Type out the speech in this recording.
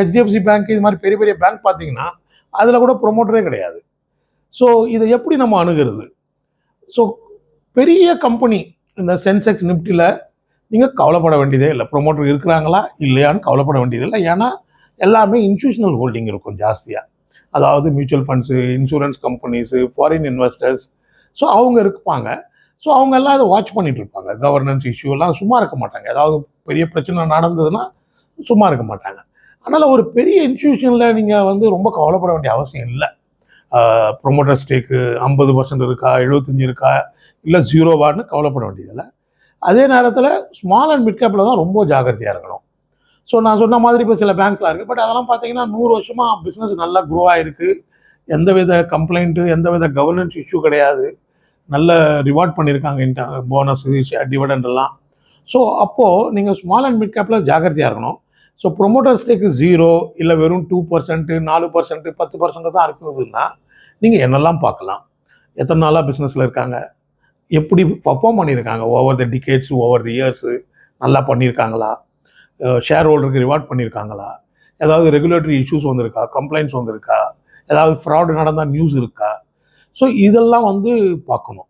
HDFC bank இது மாதிரி பெரிய பெரிய பேங்க் பார்த்தீங்கன்னா அதில் கூட ப்ரொமோட்டரே கிடையாது. ஸோ இதை எப்படி நம்ம அணுகிறது? ஸோ பெரிய கம்பெனி இந்த சென்செக்ஸ் நிஃப்டியில் நீங்கள் கவலைப்பட வேண்டியதே இல்லை. ப்ரொமோட்டர் இருக்கிறாங்களா இல்லையான்னு கவலைப்பட வேண்டியதில்லை. ஏன்னா எல்லாமே இன்ஸ்டியூஷனல் ஹோல்டிங் இருக்கும் ஜாஸ்தியாக. அதாவது mutual funds, insurance companies, foreign investors. So அவங்க இருப்பாங்க. ஸோ அவங்க எல்லாம் அதை வாட்ச் பண்ணிட்டு இருப்பாங்க. கவர்னன்ஸ் இஷ்யூ எல்லாம் சும்மா இருக்க மாட்டாங்க. ஏதாவது பெரிய பிரச்சனை நடந்ததுன்னா சும்மா இருக்க மாட்டாங்க. அதனால் ஒரு பெரிய இன்ஸ்டியூஷனில் நீங்கள் ரொம்ப கவலைப்பட வேண்டிய அவசியம் இல்லை. ப்ரொமோட்டர் ஸ்டேக்கு 50% இருக்கா, 75 இருக்கா, இல்லை ஜீரோவான்னு கவலைப்பட வேண்டியதில்லை. அதே நேரத்தில் ஸ்மால் அண்ட் மிட் கேப்பில் தான் ரொம்ப ஜாக்கிரதையாக இருக்கணும். ஸோ நான் சொன்ன மாதிரி இப்போ சில பேங்க்ஸ்லாம் இருக்குது. பட் அதெல்லாம் பார்த்தீங்கன்னா 100 வருஷமாக பிஸ்னஸ் நல்லா க்ரோ ஆகிருக்கு. எந்தவித கம்ப்ளைண்ட்டு, எந்தவித கவர்னன்ஸ் இஷ்யூ கிடையாது. நல்ல ரிவார்ட் பண்ணியிருக்காங்க போனஸு, டிவிடெண்ட் எல்லாம். ஸோ அப்போது நீங்கள் ஸ்மால் அண்ட் மிட் கேப்பில் ஜாக்கிரதையாக இருக்கணும். ஸோ ப்ரொமோட்டர் ஸ்டேக்கு 0 இல்லை வெறும் 2%, 4%, 10% தான் இருக்குதுன்னா நீங்கள் என்னெல்லாம் பார்க்கலாம்? எத்தனை நாளாக பிஸ்னஸில் இருக்காங்க, எப்படி பர்ஃபார்ம் பண்ணியிருக்காங்க over the decades, over the years, நல்லா பண்ணியிருக்காங்களா, ஷேர் ஹோல்டருக்கு ரிவார்ட் பண்ணியிருக்காங்களா, ஏதாவது ரெகுலேட்டரி இஷ்யூஸ் வந்திருக்கா, கம்ப்ளைண்ட்ஸ் வந்திருக்கா, ஏதாவது ஃப்ராடு நடந்தால் நியூஸ் இருக்கா. ஸோ இதெல்லாம் பார்க்கணும்.